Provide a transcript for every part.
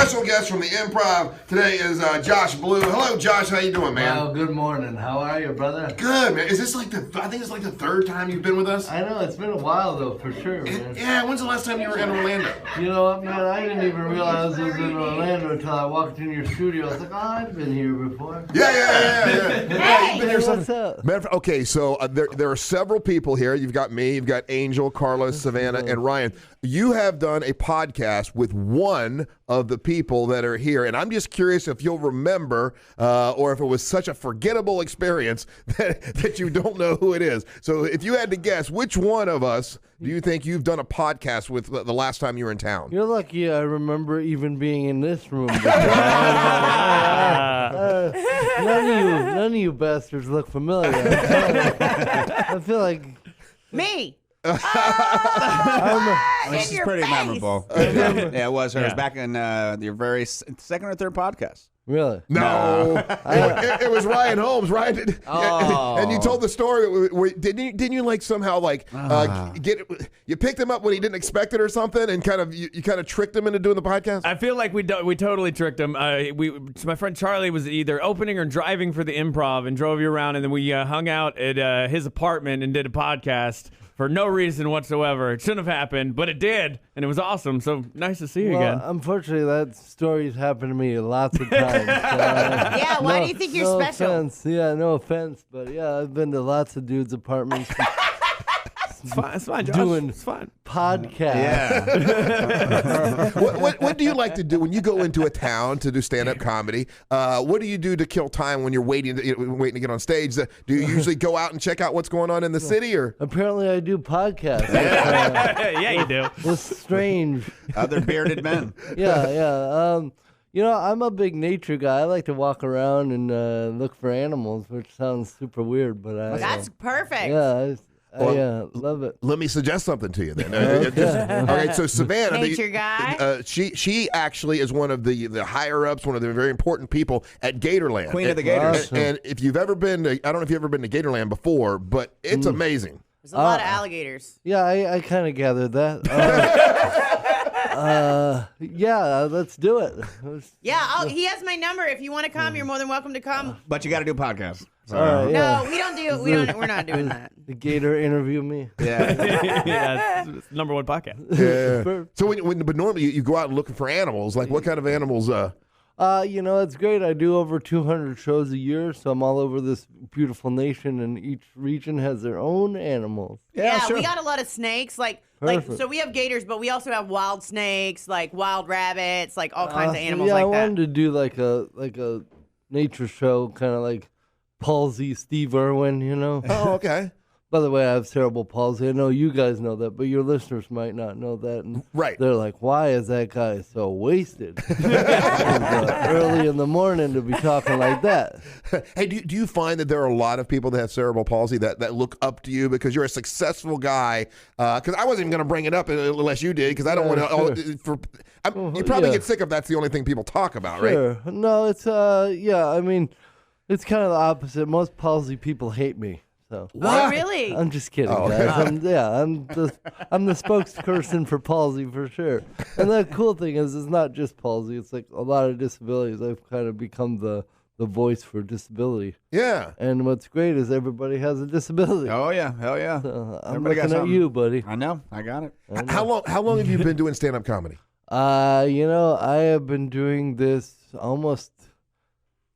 special guest from the Improv today is Josh Blue. Hello, Josh. How you doing, man? Well, good morning. How are you, brother? Good, man. Is this I think it's like the third time you've been with us? I know, it's been a while, though, for sure, man. Yeah, when's the last time you were in Orlando? You know what, man? I didn't even realize I was in Orlando until I walked in your studio. I was like, oh, I've been here before. Yeah. You've been here what's up? Okay, so there are several people here. You've got me, you've got Angel, Carlos, Savannah, and Ryan. You have done a podcast with one of the people that are here, and I'm just curious if you'll remember or if it was such a forgettable experience that you don't know who it is. So if you had to guess, which one of us do you think you've done a podcast with the last time you were in town? You're lucky I remember even being in this room. None of you bastards look familiar. I feel like... Me! This is pretty memorable. Yeah, it was. It was back in your very second or third podcast. Really? No, it was Ryan Holmes. Ryan did, and you told the story. Didn't you like somehow you picked him up when he didn't expect it or something, and you kind of tricked him into doing the podcast? I feel like we totally tricked him. My friend Charlie was either opening or driving for the Improv and drove you around, and then we hung out at his apartment and did a podcast. For no reason whatsoever. It shouldn't have happened, but it did, and it was awesome. So nice to see you again. Unfortunately, that story's happened to me lots of times. Yeah, why do you think you're special? Offense. Yeah, no offense, but yeah, I've been to lots of dudes' apartments. It's fine, Josh. Doing it's fine. Podcasts. Yeah. What do you like to do when you go into a town to do stand-up comedy? What do you do to kill time when you're waiting to get on stage? Do you usually go out and check out what's going on in the city, or? Apparently, I do podcasts. Yeah, you do. It's strange. Other bearded men. Yeah. You know, I'm a big nature guy. I like to walk around and look for animals, which sounds super weird, but That's perfect. Yeah. I love it. Let me suggest something to you then. Okay, so Savannah, Nature guy. she actually is one of the higher ups, one of the very important people at Gatorland, Queen of the Gators. Awesome. And if you've ever been to, I don't know if you've ever been to Gatorland before, but it's amazing. There's a lot of alligators. Yeah, I kind of gathered that. Yeah, let's do it. Yeah, he has my number. If you want to come, you're more than welcome to come. But you got to do podcasts. All right, yeah. No, we don't do. We're not doing that. The Gator interview me. Yeah. Yeah, it's #1 podcast. Yeah. So but normally you go out looking for animals. Like what kind of animals? You know, it's great. I do over 200 shows a year, so I'm all over this beautiful nation, and each region has their own animals. Yeah, sure. we got a lot of snakes. Perfect. So we have gators, but we also have wild snakes, like wild rabbits, like all kinds of animals yeah, like I that. wanted to do like a nature show, kind of like Palsy, Steve Irwin, you know. Oh, okay. By the way, I have cerebral palsy. I know you guys know that, but your listeners might not know that. And Right. They're like, why is that guy so wasted? Early in the morning to be talking like that. Hey, do you find that there are a lot of people that have cerebral palsy that look up to you because you're a successful guy? Because I wasn't even going to bring it up unless you did, because I don't want to. You probably get sick if that's the only thing people talk about, right? Sure. No, it's yeah. I mean, it's kind of the opposite. Most palsy people hate me. So. Oh, really? I'm just kidding, guys. I'm the spokesperson for palsy for sure. And the cool thing is, it's not just palsy. It's like a lot of disabilities. I've kind of become the voice for disability. Yeah. And what's great is everybody has a disability. Oh, yeah. Hell yeah. So I'm Everybody got looking at something. you, buddy. I know. I got it. How long have you been doing stand-up comedy? You know, I have been doing this almost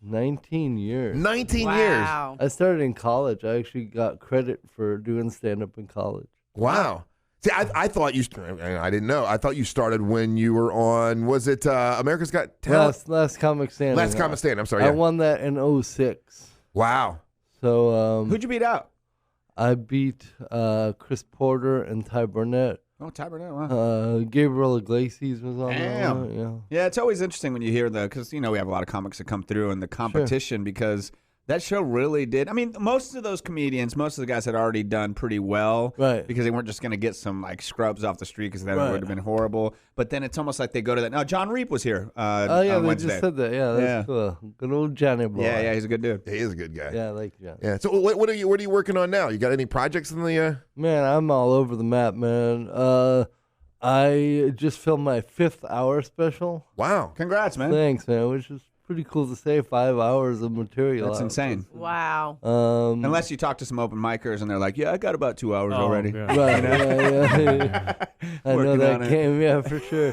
19 years. 19 years. Wow. I started in college. I actually got credit for doing stand-up in college. Wow. See, I thought you. I didn't know. I thought you started when you were on. Was it America's Got Talent? Last Comic Standing. Last Comic Standing. I'm sorry. I Yeah. won that in 2006. Wow. So Who'd you beat out? I beat Chris Porter and Ty Burnett. Oh, Ty Burnett. Wow. Gabriel Iglesias was on Damn. that. Yeah. Yeah, it's always interesting when you hear because, we have a lot of comics that come through and the competition because that show really did. I mean, most of those comedians, most of the guys had already done pretty well. Right. Because they weren't just going to get some scrubs off the street because that would have been horrible. But then it's almost like they go to that. Now, John Reap was here Oh, yeah, on they Wednesday. just said that. Yeah, that's cool. Good old Johnny boy. Yeah, he's a good dude. He is a good guy. Yeah, I like John. Yeah. So what are you working on now? You got any projects in the? Man, I'm all over the map, man. I just filmed my 5th hour special. Wow. Congrats, man. Thanks, man. Which is pretty cool to say. 5 hours of material. That's insane. Wow. Unless you talk to some open micers and they're like, yeah, I got about 2 hours already. Yeah. Right. Yeah. I know Working that on it. game. Yeah, for sure.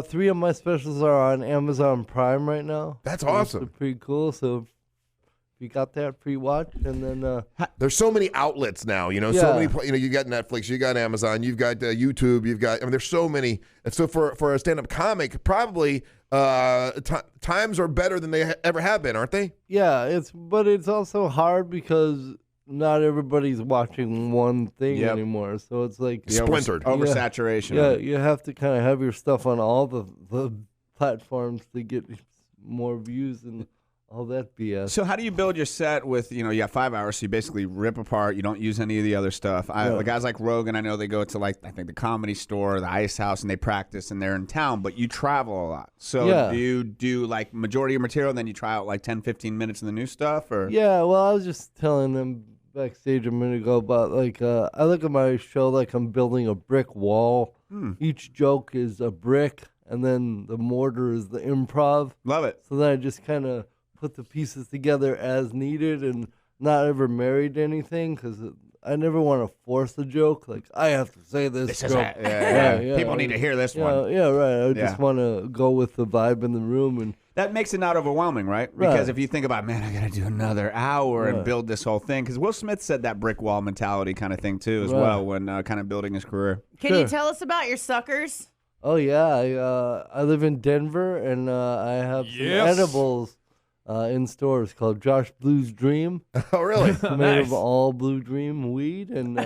3 of my specials are on Amazon Prime right now. That's So awesome. it's pretty cool. So if you got that, pre-watch, and then There's so many outlets now, so Yeah. many, you got Netflix, you got Amazon, you've got YouTube, there's so many. And so for a stand-up comic, probably times are better than they ever have been, aren't they? yeah, but it's also hard because not everybody's watching one thing Yep. anymore. So it's like Splintered. Oversaturation. Yeah, of it. you have to kind of have your stuff on all the platforms to get more views and all that BS. So how do you build your set with, you got 5 hours, so you basically rip apart, you don't use any of the other stuff. The guys like Rogan, I know they go to I think the Comedy Store, the Ice House, and they practice and they're in town, but you travel a lot. So Yeah. do you do majority of your material, then you try out 10, 15 minutes of the new stuff? Or Yeah, well, I was just telling them backstage a minute ago about I look at my show like I'm building a brick wall. Each joke is a brick, and then the mortar is the improv. Love it. So then I just kind of put the pieces together as needed and not ever married to anything because I never want to force a joke. Like, I have to say this joke. Yeah. People need to hear this one. Yeah, right. I Yeah. just want to go with the vibe in the room. And That makes it not overwhelming, right? Because Right. if you think about, man, I got to do another hour and build this whole thing. Because Will Smith said that brick wall mentality kind of thing, too, as Right. well, when kind of building his career. Can you Sure. tell us about your suckers? oh, yeah, I live in Denver and I have some Yes. edibles in stores called Josh Blue's Dream. Oh, really? Made Nice. of all Blue Dream weed, and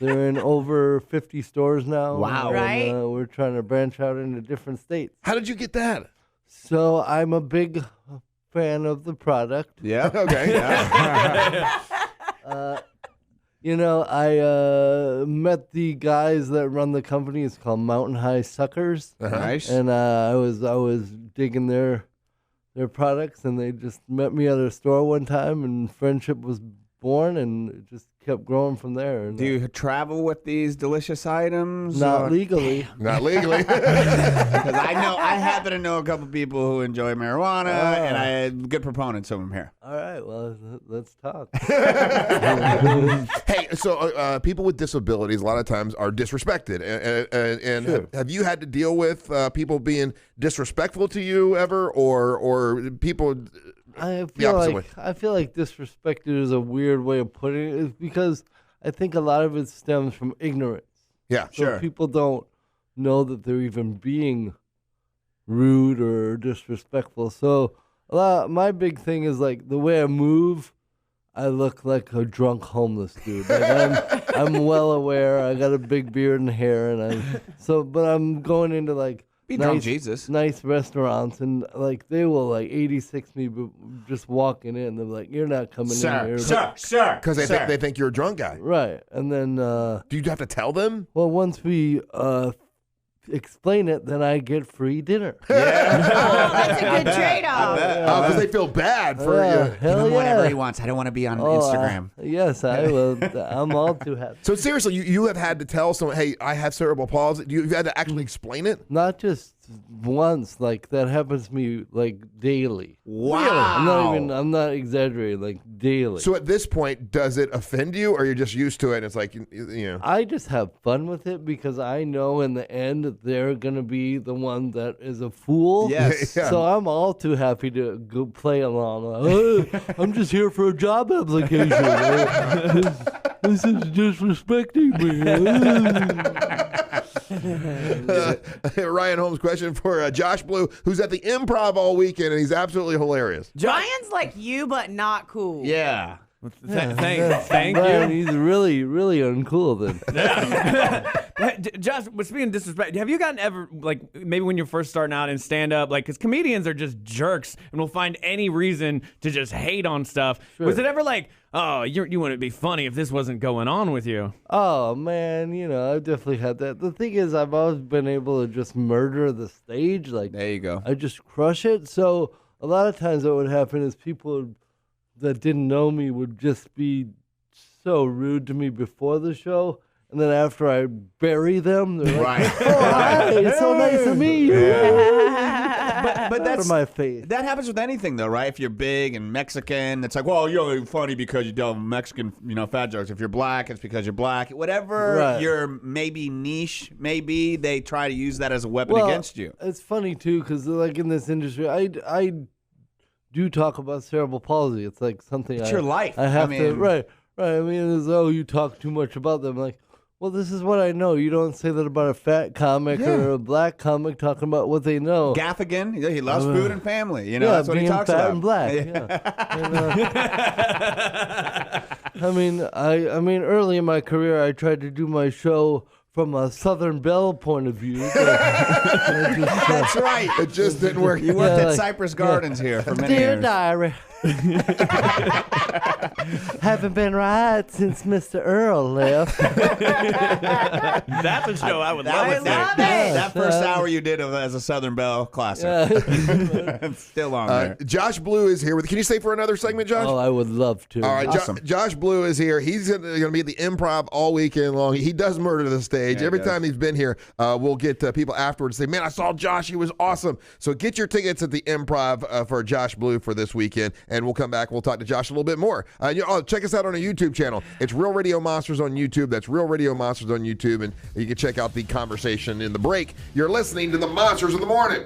they're in over 50 stores now. Wow. And, Right. we're trying to branch out into different states. How did you get that? So I'm a big fan of the product. Yeah. Okay. I met the guys that run the company. It's called Mountain High Suckers, Nice. and I was digging their products, and they just met me at a store one time, and friendship was born, and it just kept growing from there. And, Do you travel with these delicious items? not legally. Not legally. Because I happen to know a couple people who enjoy marijuana, and I had good proponents of them here. All right, well, let's talk. Hey, so people with disabilities a lot of times are disrespected, and Sure. have you had to deal with people being disrespectful to you ever, or people? I The feel opposite like disrespected is a weird way of putting it. It's because I think a lot of it stems from ignorance. Yeah, So Sure. people don't know that they're even being rude or disrespectful. So my big thing is like the way I move, I look like a drunk homeless dude. Like I'm well aware. I got a big beard and hair, and but I'm going into like Be drunk, Jesus. nice restaurants, and like they will 86 me just walking in. They're like, "You're not coming in here." sir. because they think you're a drunk guy. Right, and then Do you have to tell them? well, once we explain it, then I get free dinner. Oh, that's a good trade-off. Because they feel bad for you. Hell yeah. wants. I don't want to be on Yes, I will. I'm all too happy. So seriously, you have had to tell someone, "Hey, I have cerebral palsy." You've had to actually explain it. Not just once, like that happens to me like daily. Wow. I'm not exaggerating, like daily. So at this point, does it offend you, or you're just used to it? And it's like I just have fun with it because I know in the end they're gonna be the one that is a fool. Yes. Yeah. So I'm all too happy to go play along. Like, I'm just here for a job application. This is disrespecting me. Ryan Holmes question for Josh Blue, who's at the Improv all weekend, and he's absolutely hilarious. Ryan's like you, but not cool. Yeah. Thank Brian, you. he's really, really uncool then. Josh, speaking of disrespect, have you gotten ever, like, maybe when you're first starting out in stand-up, like, because comedians are just jerks and will find any reason to just hate on stuff. Sure. Was it ever like, oh, you wouldn't be funny if this wasn't going on with you? Oh man, I've definitely had that. The thing is, I've always been able to just murder the stage. Like There you go. I just crush it. So a lot of times, what would happen is people that didn't know me would just be so rude to me before the show, and then after I bury them, they're like, Right. "Oh, hi, it's so nice to meet you." But Out that's of my face. That happens with anything, though, right? If you're big and Mexican, it's like, well, you're funny because you tell Mexican, fat jokes. If you're black, it's because you're black. Whatever Right. your maybe niche may be, they try to use that as a weapon Well, against you. It's funny too, because like in this industry, I do talk about cerebral palsy. It's like something It's your life. I have I to mean- right. I mean, it's, you talk too much about them. Like, well, this is what I know. You don't say that about a fat comic or a black comic talking about what they know. Gaffigan, he loves food and family. Yeah, That's what being he talks fat about. and black. Yeah. And, I mean, early in my career, I tried to do my show from a Southern Belle point of view. That's right. It just didn't work. You worked Yeah, at like- Cypress Gardens here for many Dear years. diary, haven't been right since Mr. Earl left. That's a show I would love I to see. love it. That first hour you did as a Southern Belle classic. It's still on there. Josh Blue is here. Can you stay for another segment, Josh? Oh, I would love to. All right, Awesome. Josh Blue is here. He's going to be at the Improv all weekend long. He does murder the stage. Yeah, he Every does. time he's been here, we'll get people afterwards say, man, I saw Josh. He was awesome. So get your tickets at the Improv for Josh Blue for this weekend, and we'll come back. We'll talk to Josh a little bit more. Check us out on our YouTube channel. It's Real Radio Monsters on YouTube. That's Real Radio Monsters on YouTube, and you can check out the conversation in the break. You're listening to the Monsters of the Morning.